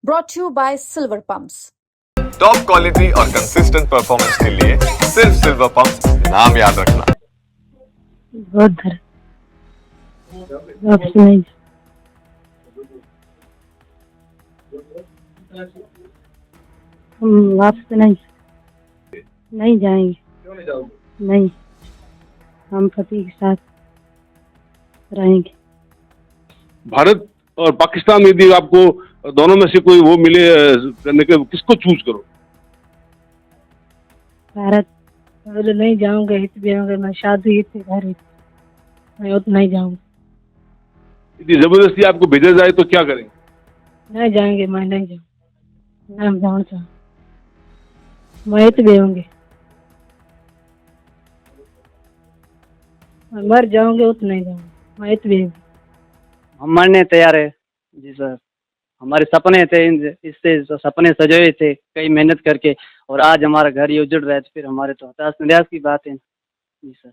brought to you by Silver Pumps. Top quality और consistent performance के लिए सिर्फ सिल्वर पंप्स नाम याद रखना। उधर वापस नहीं हम वापस नहीं जाएंगे। क्यों नहीं जाओगे? नहीं, हम पति के साथ रहेंगे। भारत और पाकिस्तान में यदि आपको दोनों में से कोई वो मिले करने के, किसको चूज करो? भारत पहले नहीं जाऊंगा, हित भी आऊंगा, मैं शादी हित घर मैं उतना नहीं जाऊंगा। यदि जबरदस्ती आपको भेजा जाए तो क्या करेंगे? नहीं जाएंगे, मैं नहीं जाऊँ, मैं जाऊँ चाहूँ, मैं हित भी आऊंगे, मैं मर जाऊंगे उतना नहीं जाऊंगा, मैं हित भी आऊंगी। हम मरने तैयार है जी सर। हमारे सपने थे, इससे सपने सजोए थे कई मेहनत करके, और आज हमारा घर ये उजड़ रहा है, तो फिर हमारे तो हताश निराश की बात है जी सर।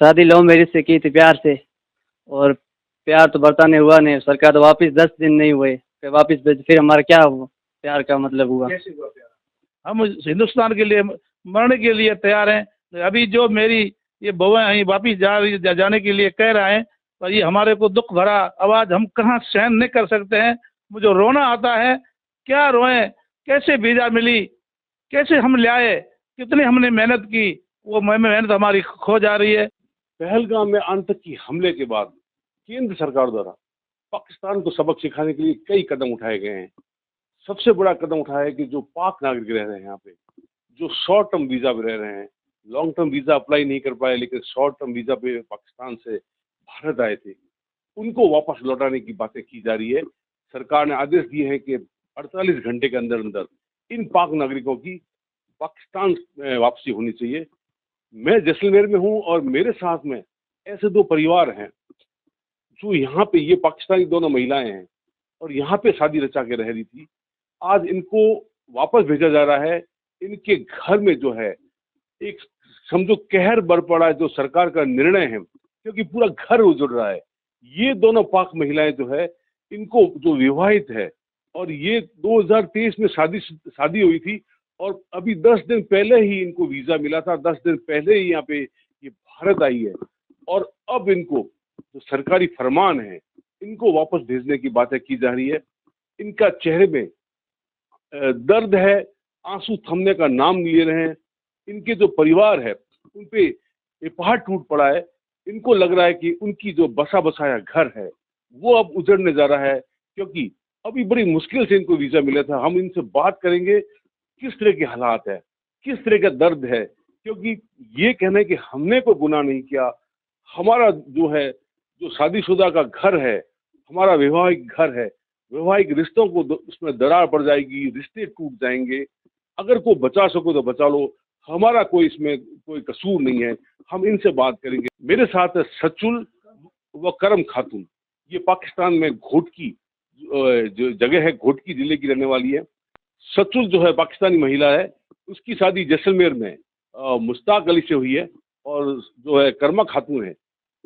शादी लव मैरिज से की थी, प्यार से, और प्यार तो बरताने हुआ नहीं। सरकार तो वापस 10 दिन नहीं हुए, फिर वापस भेज, फिर हमारा क्या हुआ? प्यार का मतलब हुआ। हम हिंदुस्तान के लिए मरने के लिए तैयार हैं। अभी जो मेरी ये बहुएं हैं वापिस जाने के लिए कह रहे हैं, पर ये हमारे को दुख भरा आवाज़ हम कहाँ सहन नहीं कर सकते हैं। मुझे रोना आता है, क्या रोएं, कैसे वीज़ा मिली, कैसे हम ले आए, कितनी हमने मेहनत की, वो मेहनत हमारी खो जा रही है। पहलगाम में आतंकी हमले के बाद केंद्र सरकार द्वारा पाकिस्तान को सबक सिखाने के लिए कई कदम उठाए गए हैं। सबसे बड़ा कदम उठाया है कि जो पाक नागरिक रह रहे हैं यहाँ पे, जो शॉर्ट टर्म वीजा पे रह रहे हैं, लॉन्ग टर्म वीजा अप्लाई नहीं कर पाए लेकिन शॉर्ट टर्म वीजा पे पाकिस्तान से भारत आए थे, उनको वापस लौटाने की बातें की जा रही है। सरकार ने आदेश दिए हैं कि 48 घंटे के अंदर अंदर इन पाक नागरिकों की पाकिस्तान वापसी होनी चाहिए। मैं जैसलमेर में हूँ और मेरे साथ में ऐसे दो परिवार हैं जो यहाँ पे, ये पाकिस्तानी दोनों महिलाएं हैं और यहाँ पे शादी रचा के रह रही थी। आज इनको वापस भेजा जा रहा है। इनके घर में जो है एक समझो कहर बर पड़ा है, जो सरकार का निर्णय है, क्योंकि पूरा घर उजड़ रहा है। ये दोनों पाक महिलाएं जो है, इनको जो विवाहित है और ये 2023 में शादी हुई थी और अभी 10 दिन पहले ही इनको वीजा मिला था, 10 दिन पहले ही यहाँ पे ये भारत आई है और अब इनको जो सरकारी फरमान है, इनको वापस भेजने की बातें की जा रही है। इनका चेहरे में दर्द है, आंसू थमने का नाम नहीं ले रहे हैं। इनके जो परिवार है उन पे ये पहाड़ टूट पड़ा है। इनको लग रहा है कि उनकी जो बसा बसाया घर है वो अब उजड़ने जा रहा है, क्योंकि अभी बड़ी मुश्किल से इनको वीजा मिला था। हम इनसे बात करेंगे किस तरह के हालात है, किस तरह का दर्द है, क्योंकि ये कहना है कि हमने कोई गुनाह नहीं किया, हमारा जो है, जो शादीशुदा का घर है, हमारा वैवाहिक घर है, वैवाहिक रिश्तों को उसमें दरार पड़ जाएगी, रिश्ते टूट जाएंगे। अगर कोई बचा सको तो बचा लो, हमारा कोई इसमें कोई कसूर नहीं है। हम इनसे बात करेंगे। मेरे साथ है सचुल व करम खातून। ये पाकिस्तान में घोटकी जो जगह है, घोटकी जिले की रहने वाली है। सचुल जो है पाकिस्तानी महिला है, उसकी शादी जैसलमेर में मुश्ताक अली से हुई है, और जो है करमा खातून है,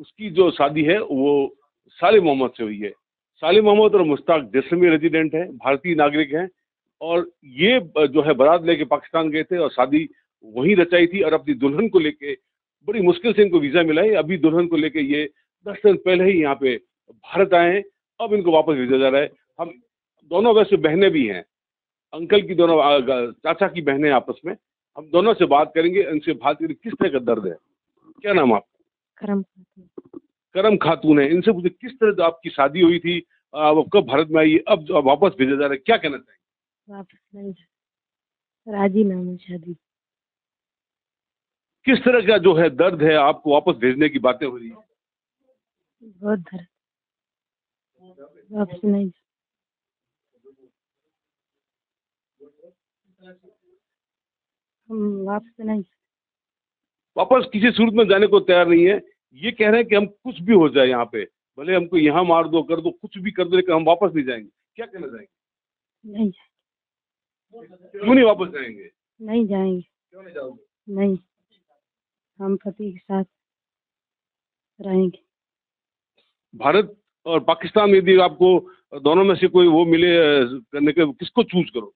उसकी जो शादी है वो सालिम मोहम्मद से हुई है। सालिम मोहम्मद और मुश्ताक जैसलमेर रेजिडेंट हैं, भारतीय नागरिक हैं, और ये जो है बारात लेके पाकिस्तान गए थे और शादी वहीं रचाई थी, और अपनी दुल्हन को लेके बड़ी मुश्किल से इनको वीजा मिला है। अभी दुल्हन को लेके ये 10 दिन पहले ही यहाँ पे भारत आए हैं, अब इनको वापस भेजा जा रहा है। हम दोनों वैसे बहनें भी हैं, अंकल की दोनों चाचा की बहनें आपस में। हम दोनों से बात करेंगे, इनसे बात करेंगे किस तरह का दर्द है। क्या नाम आपका? करम खातून। करम खातून है। इनसे पूछे किस तरह आपकी शादी हुई थी, वो कब भारत में आई, अब जो वापस भेजा जा रहा है, क्या कहना चाहिए? वापस नहीं, राजी नाम शादी। किस तरह का जो है दर्द है, आपको वापस भेजने की बातें हो रही है? बहुत दर्द, वापस नहीं। हम वापस किसी सूरत में जाने को तैयार नहीं है। ये कह रहे हैं कि हम कुछ भी हो जाए यहाँ पे, भले हमको यहाँ मार दो, कर दो, कुछ भी कर दो, लेकिन हम वापस नहीं जाएंगे। क्या कहना चाहेंगे? नहीं, क्यों नहीं वापस जाएंगे? नहीं जाएंगे। क्यों नहीं जाओगे? नहीं, हम पति के साथ रहेंगे। भारत और पाकिस्तान में यदि आपको दोनों में से कोई वो मिले करने के, किसको चूज करो?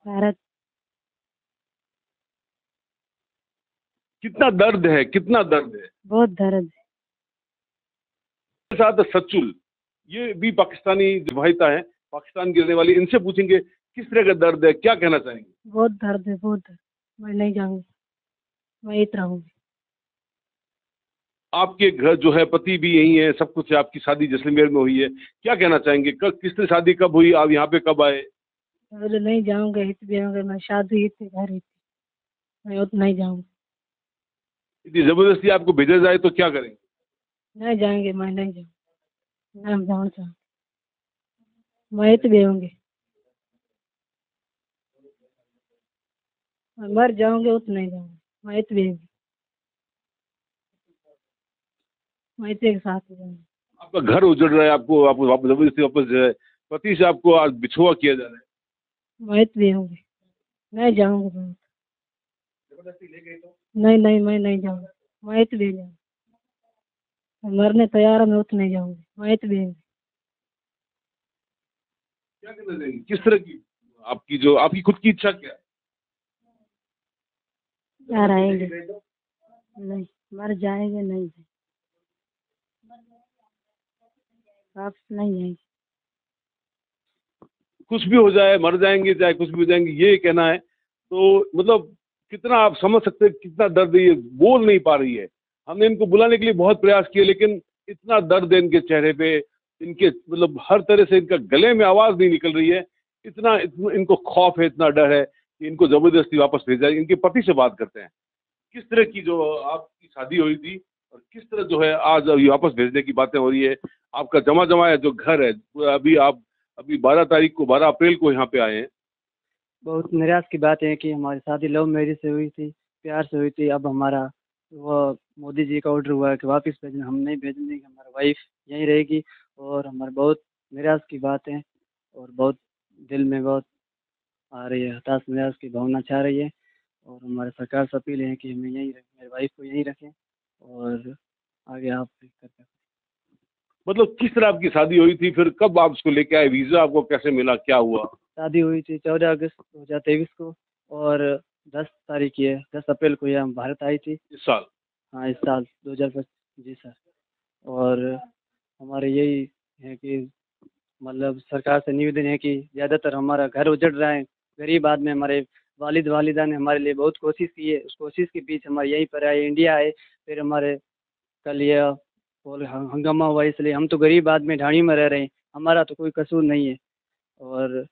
भारत। कितना दर्द है, कितना दर्द है। बहुत दर्द है। मेरे साथ सचुल, ये भी पाकिस्तानी विवाहिता है, पाकिस्तान की रहने वाली। इनसे पूछेंगे किस तरह का दर्द है, क्या कहना चाहेंगे? बहुत दर्द है, बहुत दर्द। मैं नहीं जाऊंगी, मैं यहीं रहूंगी। आपके घर जो है पति भी यही है, सब कुछ है, आपकी शादी जैसलमेर में हुई है, क्या कहना चाहेंगे? कब, किस तरह शादी कब हुई, आप यहाँ पे कब आए? बोले नहीं जाऊंगा, हित भी आऊंगा, मैं शादी ही थी, घर ही थी, मैं उतना नहीं जाऊंगी। यदि जबरदस्ती आपको भेजा जाए तो क्या करेंगे? नहीं जाएंगे, मैं नहीं जाऊंगी, मैं जाना चाहूँ, मैं हित भी आऊंगी, मैं मर जाऊंगे उतना नहीं जाऊंगी, मैं हित भी आऊंगी, मैं हित के साथ जाऊंगी। आपका घर उजड़ रहा है, आपको आपको वापस जबरदस्ती वापस जो है पति से आपको आज बिछुआ किया जा रहा है, मैं हित भी आऊंगी, नहीं जाऊंगी मैं। नहीं नहीं, मैं नहीं जाऊंगी, मैं हित भी जाऊंगी, मैं मरने तैयार है, मैं उतना नहीं जाऊंगी, मैं हित भी आऊंगी। क्या कहना चाहेंगे? किस तरह की आपकी जो आपकी खुद की इच्छा क्या है? क्या रहेंगे? नहीं, मर जाएंगे, नहीं वापस नहीं आएंगे। कुछ भी हो जाए, मर जाएंगे चाहे कुछ भी हो जाएंगे, ये कहना है। तो मतलब कितना आप समझ सकते हैं कितना दर्द है, ये बोल नहीं पा रही है। हमने इनको बुलाने के लिए बहुत प्रयास किए, लेकिन इतना दर्द है इनके चेहरे पे, इनके मतलब हर तरह से इनका गले में आवाज नहीं निकल रही है। इतना इनको खौफ है, इतना डर है कि इनको जबरदस्ती वापस भेजा जाए। इनके पति से बात करते हैं, किस तरह की जो आपकी शादी हुई थी और किस तरह जो है आज अभी वापस भेजने की बातें हो रही है। आपका जमा जमाया जो घर है, अभी 12 तारीख को, 12 अप्रैल को यहाँ पे आए हैं। बहुत निराश की बात है कि हमारी शादी लव मैरिज से हुई थी, प्यार से हुई थी। अब हमारा वो मोदी जी का ऑर्डर हुआ है कि वापस भेजना, हम नहीं भेजने, हमारी वाइफ यहीं रहेगी। और हमारे बहुत निराश की बात है और बहुत दिल में बहुत आ रही है, हताश निराश की भावना छा रही है। और हमारे सरकार से अपील है कि हमें यहीं रखें, मेरी वाइफ को यहीं रखें और आगे आप करते। मतलब किस तरह आपकी शादी हुई थी, फिर कब आप उसको लेके आए, वीजा आपको कैसे मिला, क्या हुआ? शादी हुई थी 14 अगस्त 2023 को और 10 तारीख की है, 10 अप्रैल को यह भारत आई थी। इस साल? हाँ, इस साल 2025। जी सर। और हमारे यही है कि मतलब सरकार से निवेदन है कि ज़्यादातर हमारा घर उजड़ रहा है, गरीब आदमी, हमारे वालिद वालिदा ने हमारे लिए बहुत कोशिश की है, उस कोशिश के बीच हमारे यहीं पर आए, इंडिया आए। फिर हमारे कल यह और हंगामा हुआ, इसलिए हम तो गरीब आदमी ढाणी में रह रहे हैं, हमारा तो कोई कसूर नहीं है। और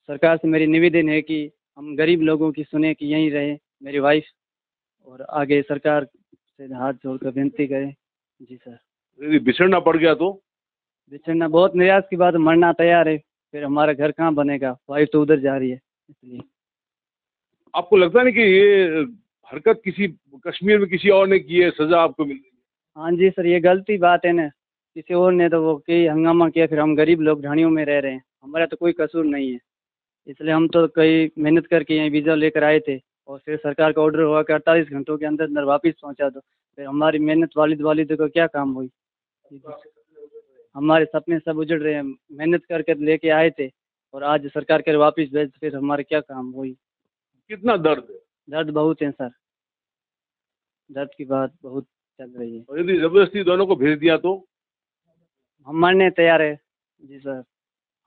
सरकार से मेरी निवेदन है कि हम गरीब लोगों की सुने, कि यहीं रहें मेरी वाइफ, और आगे सरकार से हाथ जोड़कर विनती करें। जी सर। यदि बिछड़ना पड़ गया तो? बिछड़ना बहुत निराश की बात है, मरना तैयार है, फिर हमारा घर कहाँ बनेगा, वाइफ तो उधर जा रही है, इसलिए। आपको लगता नहीं कि ये हरकत किसी कश्मीर में किसी और ने की है, सजा आपको मिल रही है? हाँ जी सर, ये गलती बात है ना, किसी और ने तो वो कई हंगामा किया, फिर हम गरीब लोग ढाणियों में रह रहे हैं, हमारा तो कोई कसूर नहीं है। इसलिए हम तो कई मेहनत करके यहीं वीज़ा लेकर आए थे, और फिर सरकार का ऑर्डर हुआ कि 48 घंटों के अंदर अंदर वापस पहुंचा दो। फिर हमारी मेहनत वालिद को क्या काम हुई? हमारे सपने सब उजड़ रहे हैं, मेहनत करके लेके आए थे और आज सरकार के वापस भेज, फिर हमारे क्या काम हुई? कितना दर्द है? दर्द बहुत है सर, दर्द की बात बहुत चल रही है। और यदि जबरदस्ती दोनों को भेज दिया तो? हम मरने तैयार है। जी सर,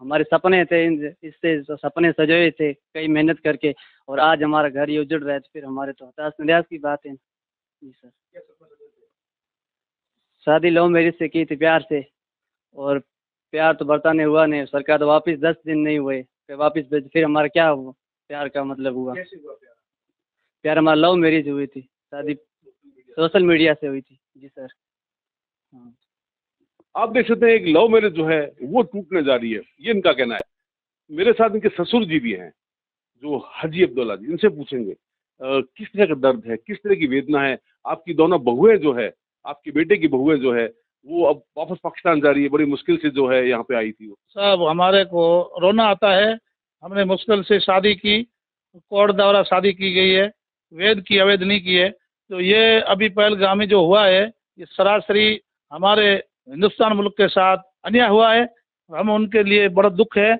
हमारे सपने थे, इससे जो सपने सजोए थे कई मेहनत करके, और आज हमारा घर ये उजड़ रहा है, तो फिर हमारे तो हताश निराश की बात है। जी सर। शादी लव मैरिज से की थी, प्यार से, और प्यार तो बरताने हुआ नहीं, सरकार तो वापस 10 दिन नहीं हुए फिर वापस भेज, फिर हमारा क्या हुआ? प्यार का मतलब हुआ? प्यार हमारा लव मैरिज हुई थी, शादी सोशल मीडिया से हुई थी। जी सर। हाँ। आप देख सकते हैं एक लव मैरिज जो है वो टूटने जा रही है, ये इनका कहना है। मेरे साथ इनके ससुर जी भी हैं जो हाजी अब्दुल्ला जी, इनसे पूछेंगे किस तरह का दर्द है, किस तरह की वेदना है। आपकी दोनों बहुएं जो है, आपके बेटे की बहुएं जो है, वो अब वापस पाकिस्तान जा रही है, बड़ी मुश्किल से जो है यहाँ पे आई थी वो। सब हमारे को रोना आता है, हमने मुश्किल से शादी की, कोर्ट द्वारा शादी की गई है, वेद की अवैध नहीं की है। तो ये अभी पहलगामी जो हुआ है, ये सरासरी हमारे हिंदुस्तान मुल्क के साथ अन्याय हुआ है। हम उनके लिए बड़ा दुख है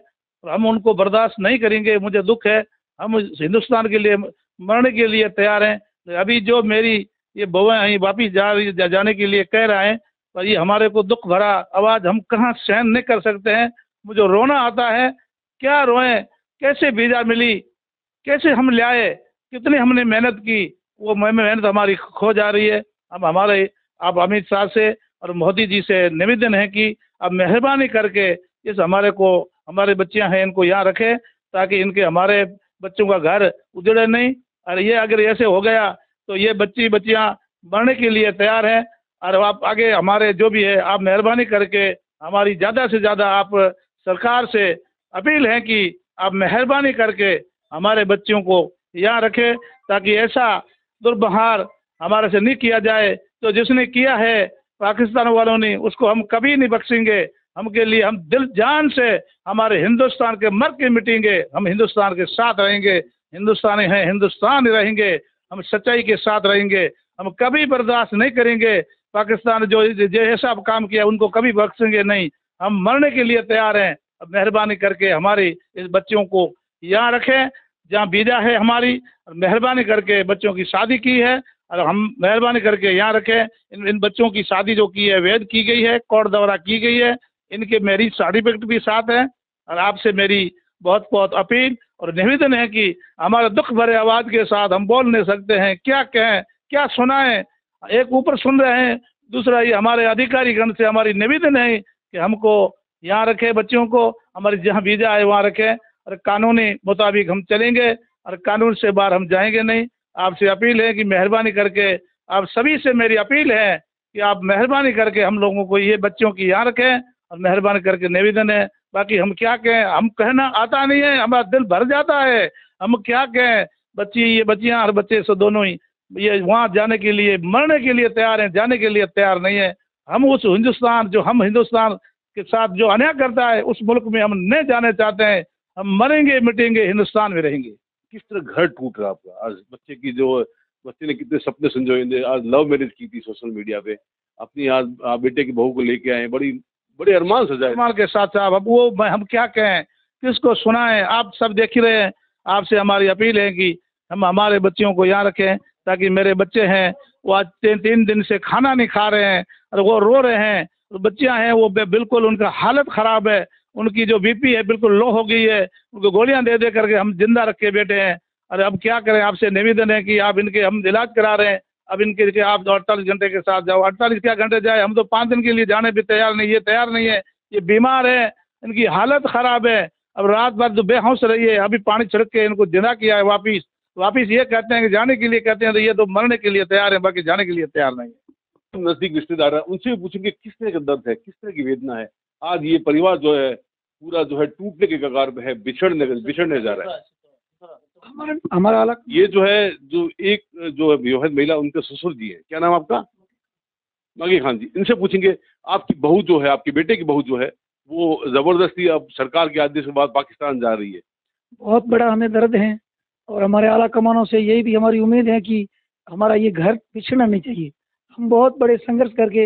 और हम उनको बर्दाश्त नहीं करेंगे। मुझे दुख है, हम हिंदुस्तान के लिए मरने के लिए तैयार हैं। अभी जो मेरी ये बहुएं हैं वापिस जाने के लिए कह रहे हैं, पर ये हमारे को दुख भरा आवाज़ हम कहाँ सहन नहीं कर सकते हैं। मुझे रोना आता है, क्या रोएं, कैसे वीज़ा मिली, कैसे हम ले आए, कितनी हमने मेहनत की, वो मेहनत हमारी खो जा रही है। अब हमारे आप अमित शाह से और मोदी जी से निवेदन है कि अब मेहरबानी करके इस हमारे बच्चियां हैं इनको यहाँ रखें, ताकि इनके हमारे बच्चों का घर उजड़े नहीं। और ये अगर ऐसे हो गया तो ये बच्चियां मरने के लिए तैयार हैं। और आप आगे हमारे जो भी है आप मेहरबानी करके हमारी ज़्यादा से ज़्यादा आप सरकार से अपील है कि आप मेहरबानी करके हमारे बच्चों को यहाँ रखें, ताकि ऐसा दुर्व्यवहार हमारे से नहीं किया जाए। तो जिसने किया है पाकिस्तान वालों ने, उसको हम कभी नहीं बख्शेंगे। हम दिल जान से हमारे हिंदुस्तान के मर के मिटेंगे। हम हिंदुस्तान के साथ रहेंगे, हिंदुस्तानी हैं, हिंदुस्तान रहेंगे, हम सच्चाई के साथ रहेंगे। हम कभी बर्दाश्त नहीं करेंगे पाकिस्तान जो ऐसा काम किया उनको कभी बख्शेंगे नहीं। हम मरने के लिए तैयार हैं। अब मेहरबानी करके हमारी इस बच्चों को यहाँ रखें जहाँ वीजा है हमारी, मेहरबानी करके बच्चों की शादी की है और हम मेहरबानी करके यहाँ रखें। इन बच्चों की शादी जो की है वैध की गई है, कोर्ट द्वारा की गई है, इनके मैरिज सर्टिफिकेट भी साथ है। और आपसे मेरी बहुत बहुत अपील और निवेदन है कि हमारे दुख भरे आवाज़ के साथ हम बोल नहीं सकते हैं, क्या कहें, क्या सुनाएं। एक ऊपर सुन रहे हैं, दूसरा ये हमारे अधिकारी गण से हमारी निवेदन है कि हमको यहाँ रखें, बच्चों को हमारी जहाँ वीजा है वहाँ रखें और कानूनी मुताबिक हम चलेंगे और कानून से बाहर हम जाएंगे नहीं। आपसे अपील है कि मेहरबानी करके, आप सभी से मेरी अपील है कि आप मेहरबानी करके हम लोगों को ये बच्चों की यहाँ रखें और मेहरबानी करके निवेदन है। बाकी हम क्या कहें, हम कहना आता नहीं है, हमारा दिल भर जाता है। हम क्या कहें, ये बच्चियाँ और बच्चे से दोनों ही ये वहाँ जाने के लिए मरने के लिए तैयार हैं, जाने के लिए तैयार नहीं है। हम उस हिंदुस्तान के साथ जो अन्याय करता है उस मुल्क में हम नहीं जाने चाहते हैं। हम मरेंगे मिटेंगे, हिंदुस्तान में रहेंगे। किस तरह घर टूट रहा आपका? आज बच्चे ने कितने सपने संजोए, आज लव मैरिज की थी सोशल मीडिया पे, अपनी आज बेटे की बहू को लेके आए, बड़े अरमान सजाए अरमान के साथ साहब। अब वो हम क्या कहें, किसको सुनाएं, आप सब देख ही रहे हैं। आपसे हमारी अपील है कि हम हमारे बच्चियों को यहाँ रखें, ताकि मेरे बच्चे हैं वो आज 3 दिन से खाना नहीं खा रहे हैं और वो रो रहे हैं। और बच्चियाँ हैं वो बिल्कुल उनका हालत ख़राब है, उनकी जो बीपी है बिल्कुल लो हो गई है, उनको गोलियां दे करके हम जिंदा रख के बैठे हैं। अरे अब क्या करें, आपसे निवेदन है कि आप इनके हम इलाज करा रहे हैं, अब इनके आप 48 घंटे के साथ जाओ। 48 क्या घंटे जाए, हम तो 5 दिन के लिए जाने भी तैयार नहीं, ये तैयार नहीं है, ये बीमार है, इनकी हालत ख़राब है। अब रात भर जो बेहोश रही है, अभी पानी छिड़क के इनको जिंदा किया है वापिस ये कहते हैं कि जाने के लिए कहते हैं, तो ये तो मरने के लिए तैयार है, बाकी जाने के लिए तैयार नहीं है। नजदीक रिश्तेदार है, उनसे भी पूछेंगे किस तरह का दर्द है, किस तरह की वेदना है। आज ये परिवार जो है पूरा जो है टूटने के कगार पे है, बिछड़ने जा रहा है। हमारा अलग ये जो एक विवाहित महिला, उनके ससुर जी है, क्या नाम आपका? मागी खान जी। इनसे पूछेंगे आपकी बहू जो है, आपके बेटे की बहू जो है, वो जबरदस्ती अब सरकार के आदेश के बाद पाकिस्तान जा रही है। बहुत बड़ा हमें दर्द है और हमारे आला कमानों से यही भी हमारी उम्मीद है कि हमारा ये घर पिछड़ना नहीं चाहिए। हम बहुत बड़े संघर्ष करके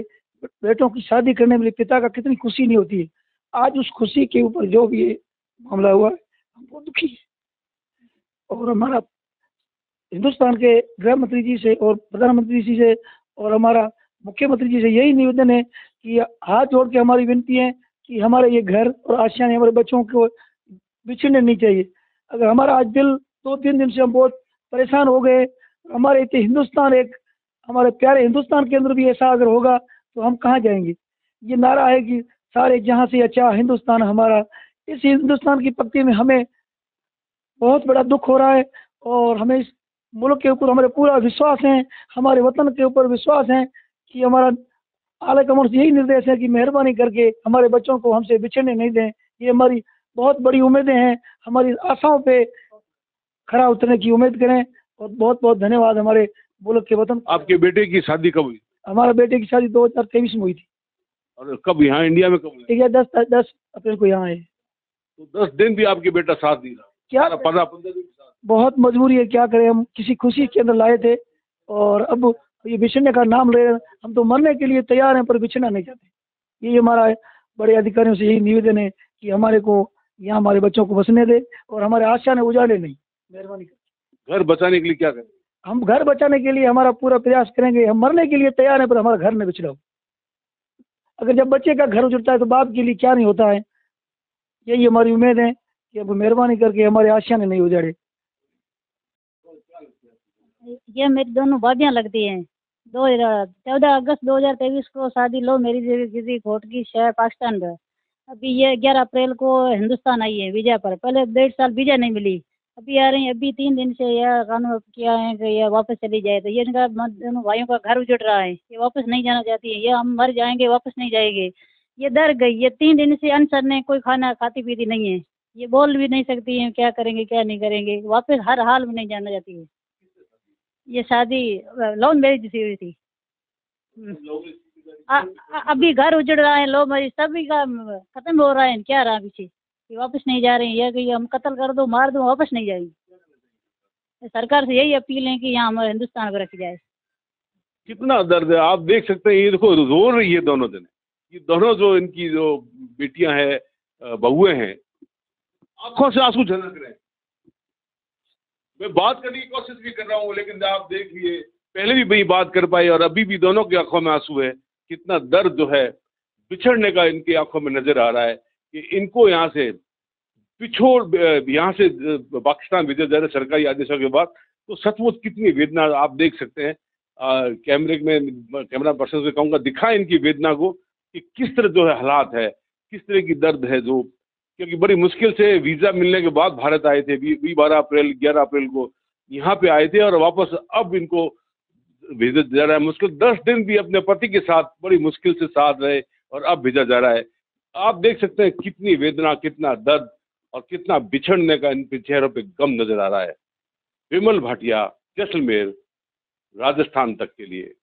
बेटों की शादी करने में पिता का कितनी खुशी नहीं होती है, आज उस खुशी के ऊपर जो भी ये मामला हुआ है हम बहुत दुखी है। और हमारा हिंदुस्तान के गृह मंत्री जी से और प्रधानमंत्री जी से और हमारा मुख्यमंत्री जी से यही निवेदन है कि हाथ जोड़ के हमारी विनती है कि हमारे ये घर और आशियाने हमारे बच्चों को बिछड़ने नहीं चाहिए। अगर हमारा आज दिल 2-3 दिन से हम बहुत परेशान हो गए, हमारे इतने हिंदुस्तान, एक हमारे प्यारे हिंदुस्तान के अंदर भी ऐसा अगर होगा तो हम कहाँ जाएंगे। ये नारा है कि सारे जहाँ से अच्छा हिंदुस्तान हमारा। इस हिंदुस्तान की पक्ति में हमें बहुत बड़ा दुख हो रहा है और हमें इस मुल्क के ऊपर हमारे पूरा विश्वास है, हमारे वतन के ऊपर विश्वास है कि हमारा आला कमान से यही निर्देश है कि मेहरबानी करके हमारे बच्चों को हमसे बिछड़ने नहीं दें। ये हमारी बहुत बड़ी उम्मीदें हैं, हमारी आशाओं पे खरा उतरने की उम्मीद करें। और बहुत बहुत धन्यवाद हमारे मुल्क के वतन। आपके बेटे की शादी कब हुई? हमारे बेटे की शादी 2023 में हुई थी। और कब यहाँ इंडिया में कब हुई? 10 अप्रैल को यहाँ आए। तो 10 दिन भी आपके बेटा साथ नहीं रहा? क्या 15 दिन साथ? बहुत मजबूरी है, क्या करें। हम किसी खुशी के अंदर लाए थे और अब ये बिछड़ने का नाम ले रहे हैं। हम तो मरने के लिए तैयार हैं पर बिछड़ना नहीं चाहते। यही हमारा बड़े अधिकारियों से यही निवेदन है कि हमारे को यहाँ हमारे बच्चों को बसने दे और हमारे आशा ने उजाड़े नहीं, मेहरबानी कर। घर बचाने के लिए क्या करें? हम घर बचाने के लिए हमारा पूरा प्रयास करेंगे, हम मरने के लिए तैयार हैं, पर हमारा घर न बिछड़ा हो। अगर जब बच्चे का घर उजड़ता है तो बाप के लिए क्या नहीं होता है। यही हमारी उम्मीद है कि अब मेहरबानी करके हमारे आशा ने नहीं उजाड़े। ये मेरी दोनों भाभियाँ लगती हैं। 14 अगस्त 2023 को शादी लो मेरी किसी कोर्ट की शहर पाकिस्तान में। अभी ये 11 अप्रैल को हिंदुस्तान आई है वीजा पर। पहले 1.5 साल वीजा नहीं मिली, अभी आ रही है। अभी 3 दिन से यह कानून किया है कि ये वापस चली जाए। तो ये इनका दोनों भाइयों का घर उजड़ रहा है, ये वापस नहीं जाना चाहती है। ये हम मर जाएंगे वापस नहीं जाएंगे। ये डर गई, ये 3 दिन से अनशन है, कोई खाना खाती पीती नहीं है। ये बोल भी नहीं सकती है क्या करेंगे क्या नहीं करेंगे, वापस हर हाल में नहीं जाना चाहती है। ये शादी लव मैरिज से हुई थी। अभी घर उजड़ रहा है, लव मैरिज सभी का खत्म हो रहा है, क्या रहा पीछे। ये वापस नहीं जा रही है, ये कि हम कत्ल कर दो मार दो वापस नहीं जाएगी। सरकार से यही अपील है कि यहाँ हमारे हिंदुस्तान को रखी जाए। कितना दर्द है, आप देख सकते हैं। ये देखो रो रही है दोनों दिन, ये दोनों जो इनकी जो बेटियां हैं, बहुएं हैं, आंखों से आंसू झलक रहे हैं। मैं बात करने की कोशिश भी कर रहा हूँ, लेकिन आप देखिए पहले भी वही बात कर पाई और अभी भी दोनों की आंखों में आंसू है। कितना दर्द जो है बिछड़ने का इनकी आंखों में नजर आ रहा है कि इनको यहाँ से यहाँ से पाकिस्तान भेजा जा रहा है सरकारी आदेशों के बाद। तो सचमुच कितनी वेदना आप देख सकते हैं। कैमरा पर्सन से कहूँगा दिखाएं इनकी वेदना को कि किस तरह जो है हालात है, किस तरह की दर्द है। जो क्योंकि बड़ी मुश्किल से वीज़ा मिलने के बाद भारत आए थे, 11 अप्रैल को यहाँ पे आए थे और वापस अब इनको भेजा जा रहा है। मुश्किल 10 दिन भी अपने पति के साथ बड़ी मुश्किल से साथ रहे और अब भेजा जा रहा है। आप देख सकते हैं कितनी वेदना, कितना दर्द और कितना बिछड़ने का इन चेहरों पे गम नजर आ रहा है। विमल भाटिया, जैसलमेर, राजस्थान तक के लिए।